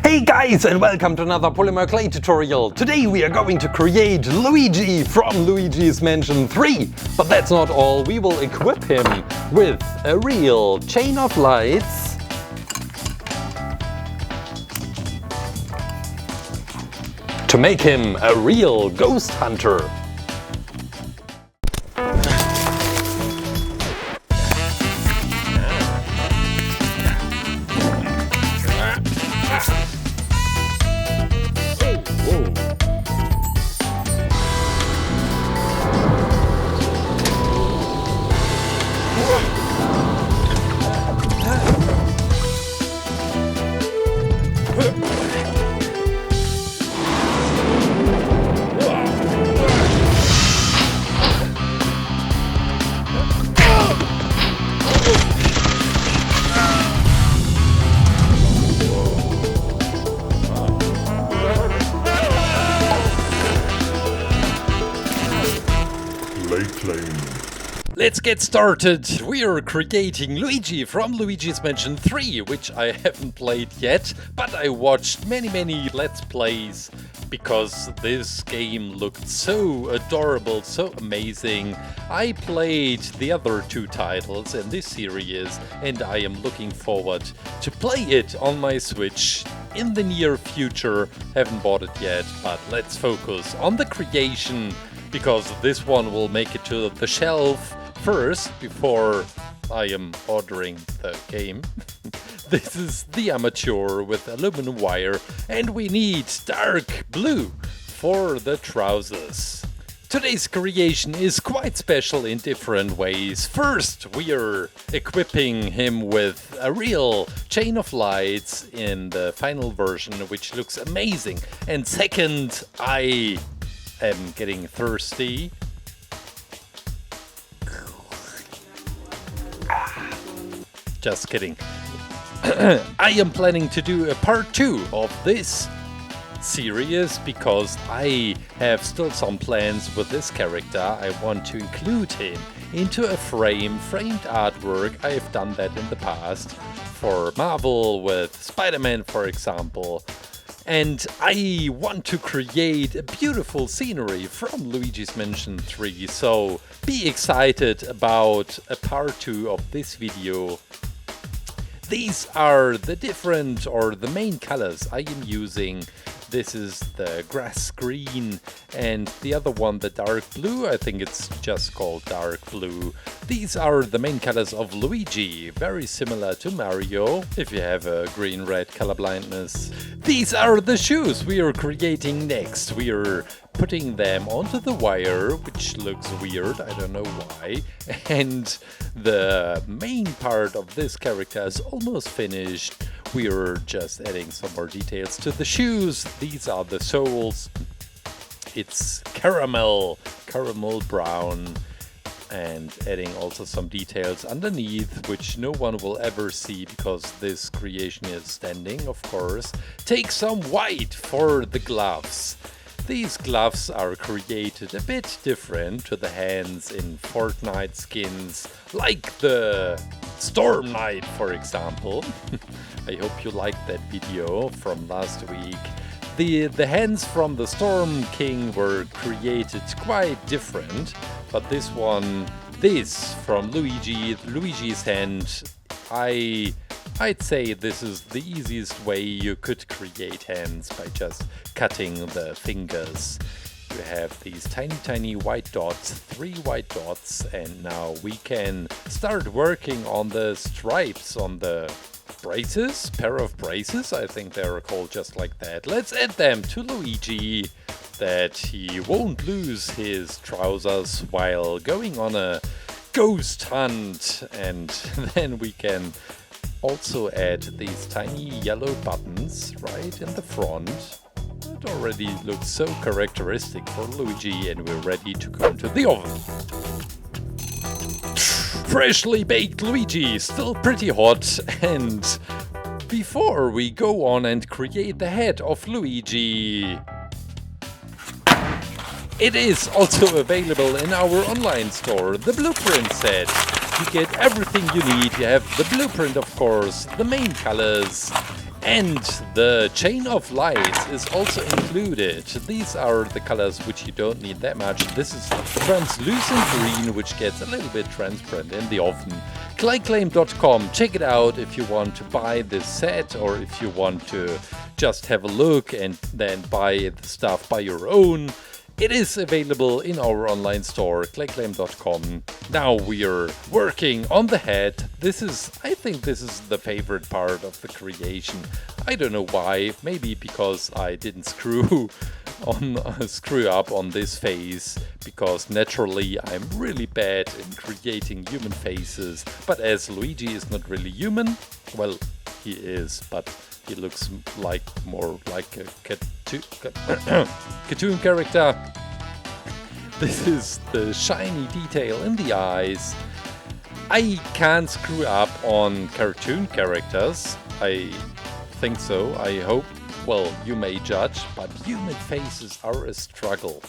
Hey guys, and welcome to another polymer clay tutorial. Today we are going to create Luigi from Luigi's Mansion 3. But that's not all, we will equip him with a real chain of lights, to make him a real ghost hunter. Let's get started! We are creating Luigi from Luigi's Mansion 3, which I haven't played yet, but I watched many Let's Plays because this game looked so adorable, so amazing. I played the other two titles in this series and I am looking forward to play it on my Switch in the near future. Haven't bought it yet, but let's focus on the creation because this one will make it to the shelf first before I am ordering the game. This is the amateur with aluminum wire and we need dark blue for the trousers. Today's creation is quite special in different ways. First, we are equipping him with a real chain of lights in the final version, which looks amazing. And second, I am getting thirsty. Just kidding. I am planning to do a part 2 of this series because I have still some plans with this character. I want to include him into a framed artwork. I have done that in the past for Marvel with Spider-Man, for example. And I want to create a beautiful scenery from Luigi's Mansion 3, so be excited about a part 2 of this video. These are the different or the main colors I am using. This is the grass green and the other one the dark blue. I think it's just called dark blue. These are the main colors of Luigi, very similar to Mario if you have a green-red color blindness. These are the shoes we are creating next. We are putting them onto the wire, which looks weird, I don't know why. And the main part of this character is almost finished. We are just adding some more details to the shoes. These are the soles. It's caramel brown, and adding also some details underneath, which no one will ever see because this creation is standing, of course. Take some white for the gloves. These gloves are created a bit different to the hands in Fortnite skins, like the Storm Knight, for example. I hope you liked that video from last week. The hands from the Storm King were created quite different, but this from Luigi's hand, I'd say this is the easiest way you could create hands, by just cutting the fingers. You have these tiny white dots, 3 white dots, and now we can start working on the stripes on the braces, pair of braces, I think they're called just like that. Let's add them to Luigi, that he won't lose his trousers while going on a ghost hunt. And then we can also add these tiny yellow buttons right in the front. It already looks so characteristic for Luigi, and we're ready to go into the oven. Freshly baked Luigi, still pretty hot. And before we go on and create the head of Luigi, it is also available in our online store, the Blueprint Set. You get everything you need. You have the blueprint, of course, the main colors, And the chain of lights is also included. These are the colors which you don't need that much. This is translucent green, which gets a little bit transparent in the oven. ClayClaim.com, check it out if you want to buy this set, or if you want to just have a look and then buy the stuff by your own. It is available in our online store, ClayClaim.com. Now we are working on the head. I think this is the favorite part of the creation. I don't know why, maybe because I didn't screw up on this face, because naturally I'm really bad in creating human faces. But as Luigi is not really human, well, he is, but he looks more like a cartoon character. This is the shiny detail in the eyes. I can't screw up on cartoon characters. I think so, I hope. Well, you may judge, but human faces are a struggle.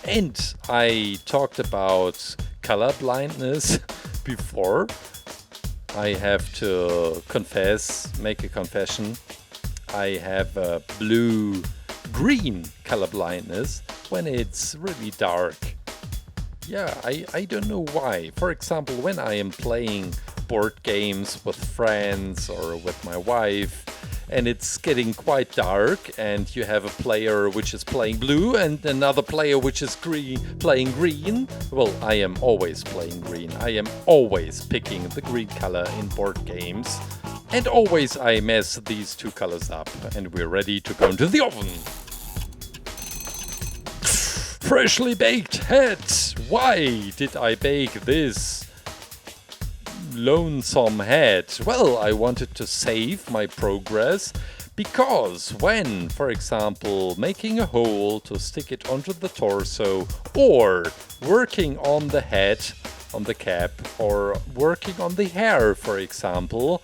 And I talked about color blindness before. I have to make a confession. I have a blue-green color blindness when it's really dark. Yeah, I don't know why. For example, when I am playing board games with friends or with my wife, and it's getting quite dark, and you have a player which is playing blue and another player which is playing green. Well, I am always playing green. I am always picking the green color in board games. And always I mess these two colors up. And we're ready to go into the oven. Freshly baked head. Why did I bake this lonesome head? Well, I wanted to save my progress, because when, for example, making a hole to stick it onto the torso, or working on the head, on the cap, or working on the hair, for example,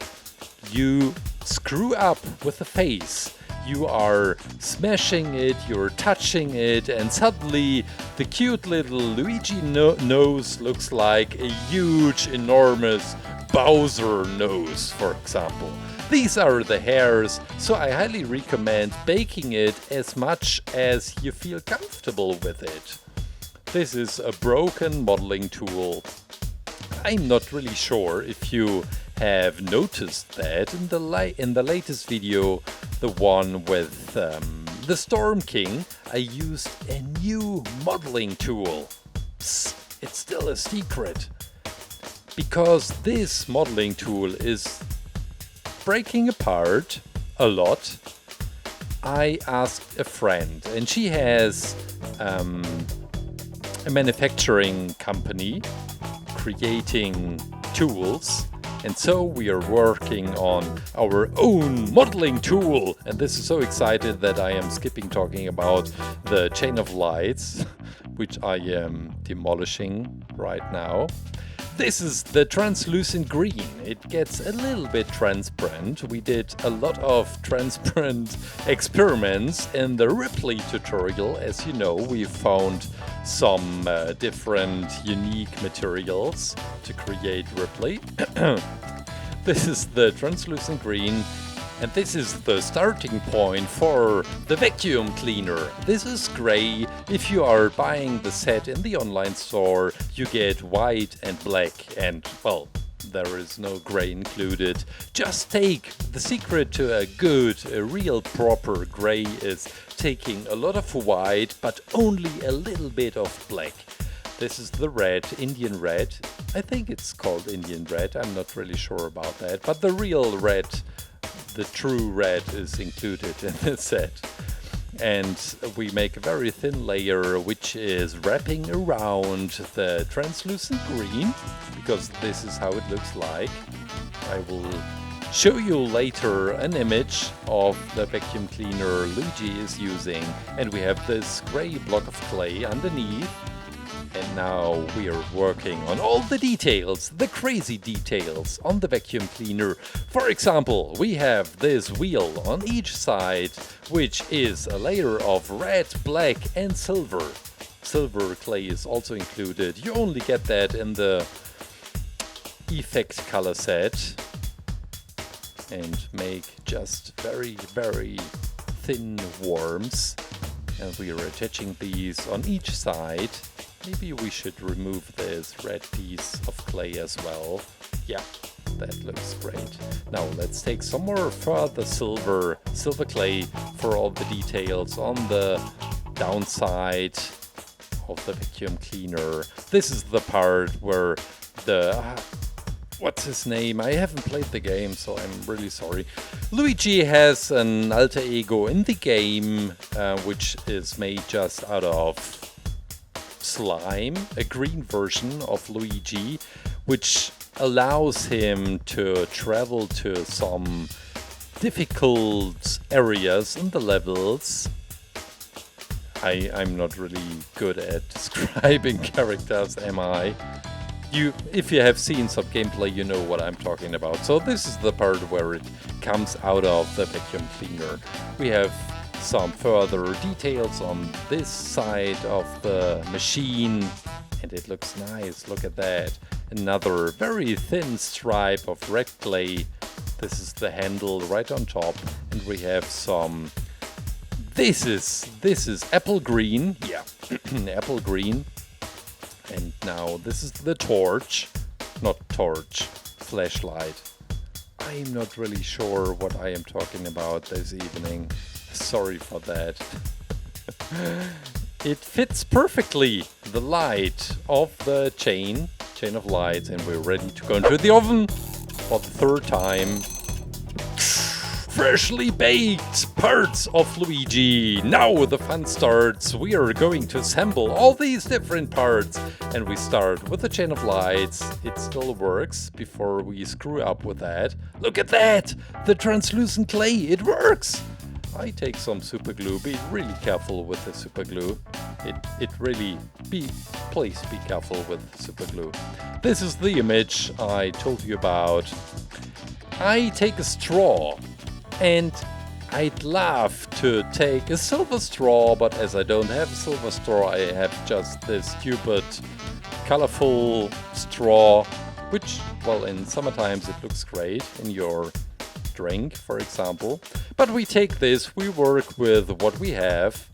you screw up with the face. You are smashing it, you're touching it, and suddenly the cute little Luigi nose looks like a huge, enormous Bowser nose, for example. These are the hairs, so I highly recommend baking it as much as you feel comfortable with it. This is a broken modeling tool. I'm not really sure if you have noticed that in the latest video, the one with the Storm King, I used a new modeling tool. Psst, it's still a secret, because this modeling tool is breaking apart a lot. I asked a friend, and she has a manufacturing company creating tools. And so we are working on our own modeling tool. And this is so excited that I am skipping talking about the chain of lights, which I am demolishing right now. This is the translucent green. It gets a little bit transparent. We did a lot of transparent experiments in the Ripley tutorial. As you know, we found some different unique materials to create Ripley. This is the translucent green, and this is the starting point for the vacuum cleaner. This is gray. If you are buying the set in the online store, you get white and black, and well, there is no gray included. Just take the secret to a real proper gray is taking a lot of white, but only a little bit of black. This is the red, Indian red. I think it's called Indian red. I'm not really sure about that, but the real red, the true red, is included in the set. And we make a very thin layer which is wrapping around the translucent green, because this is how it looks like. I will show you later an image of the vacuum cleaner Luigi is using, and we have this gray block of clay underneath. And now we are working on all the details, the crazy details on the vacuum cleaner. For example, we have this wheel on each side, which is a layer of red, black and silver. Silver clay is also included. You only get that in the effect color set. And make just very, very thin worms. And we are attaching these on each side. Maybe we should remove this red piece of clay as well. Yeah, that looks great. Now let's take some more further silver clay for all the details on the downside of the vacuum cleaner. This is the part where the what's his name? I haven't played the game, so I'm really sorry. Luigi has an alter ego in the game, which is made just out of slime, a green version of Luigi, which allows him to travel to some difficult areas in the levels. I'm not really good at describing characters, am I? If you have seen some gameplay, you know what I'm talking about. So this is the part where it comes out of the vacuum cleaner. We have some further details on this side of the machine, and it looks nice. Look at that. Another very thin stripe of red clay. This is the handle right on top, and we have some. This is apple green. Yeah, apple green. And now this is the torch, not torch, flashlight. I'm not really sure what I am talking about this evening. Sorry for that. It fits perfectly, the light of the chain of lights, and we're ready to go into the oven for the third time. Freshly baked parts of Luigi. Now the fun starts. We are going to assemble all these different parts, and we start with the chain of lights. It still works before we screw up with that. Look at that! The translucent clay, it works! I take some super glue. Be really careful with the super glue. Please be careful with super glue. This is the image I told you about. I take a straw. And I'd love to take a silver straw, but as I don't have a silver straw, I have just this stupid, colorful straw, which, well, in summertimes it looks great in your drink, for example. But we take this, we work with what we have,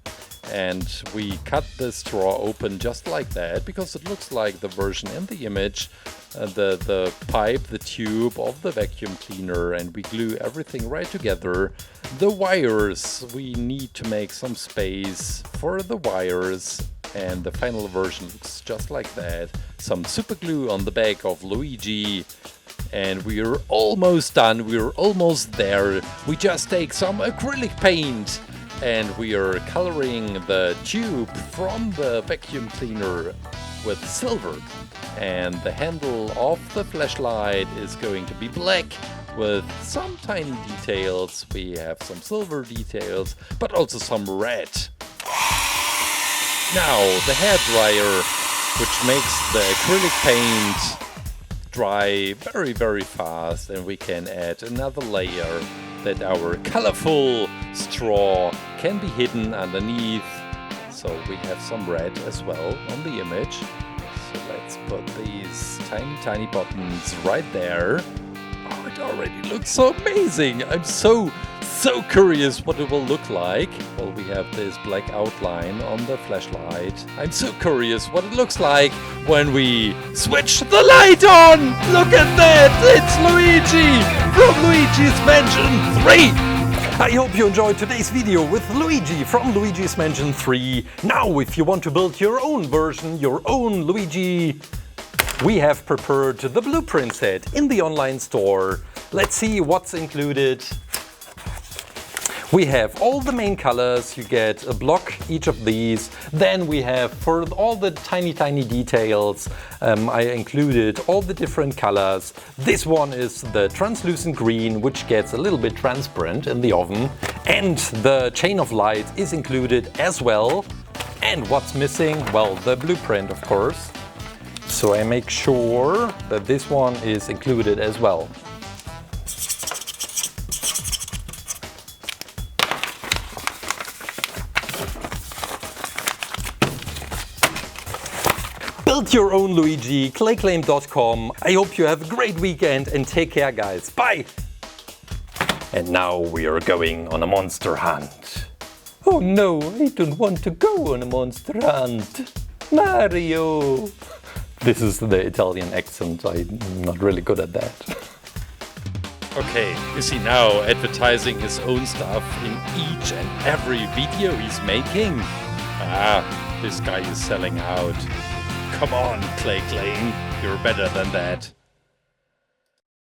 and we cut the straw open just like that, because it looks like the version in the image. The pipe, the tube of the vacuum cleaner, and we glue everything right together. The wires, we need to make some space for the wires, and the final version looks just like that. Some super glue on the back of Luigi, and we're almost done, we're almost there. We just take some acrylic paint, and we are coloring the tube from the vacuum cleaner with silver. And the handle of the flashlight is going to be black with some tiny details. We have some silver details, but also some red. Now the hair dryer, which makes the acrylic paint dry very, very fast, and we can add another layer that our colorful straw can be hidden underneath. So we have some red as well on the image. So let's put these tiny, tiny buttons right there. Oh, it already looks so amazing. I'm so curious what it will look like. Well, we have this black outline on the flashlight. I'm so curious what it looks like when we switch the light on. Look at that. It's Luigi from Luigi's Mansion 3. I hope you enjoyed today's video with Luigi from Luigi's Mansion 3. Now, if you want to build your own version, your own Luigi, we have prepared the Blueprint Set in the online store. Let's see what's included. We have all the main colors, you get a block each of these. Then we have, for all the tiny details, I included all the different colors. This one is the translucent green, which gets a little bit transparent in the oven. And the chain of light is included as well. And what's missing? Well, the blueprint, of course. So I make sure that this one is included as well. Build your own Luigi, ClayClaim.com. I hope you have a great weekend and take care, guys. Bye! And now we are going on a monster hunt. Oh no, I don't want to go on a monster hunt. Mario! This is the Italian accent, I'm not really good at that. Okay, is he now advertising his own stuff in each and every video he's making? Ah, this guy is selling out. Come on, ClayClaim, you're better than that.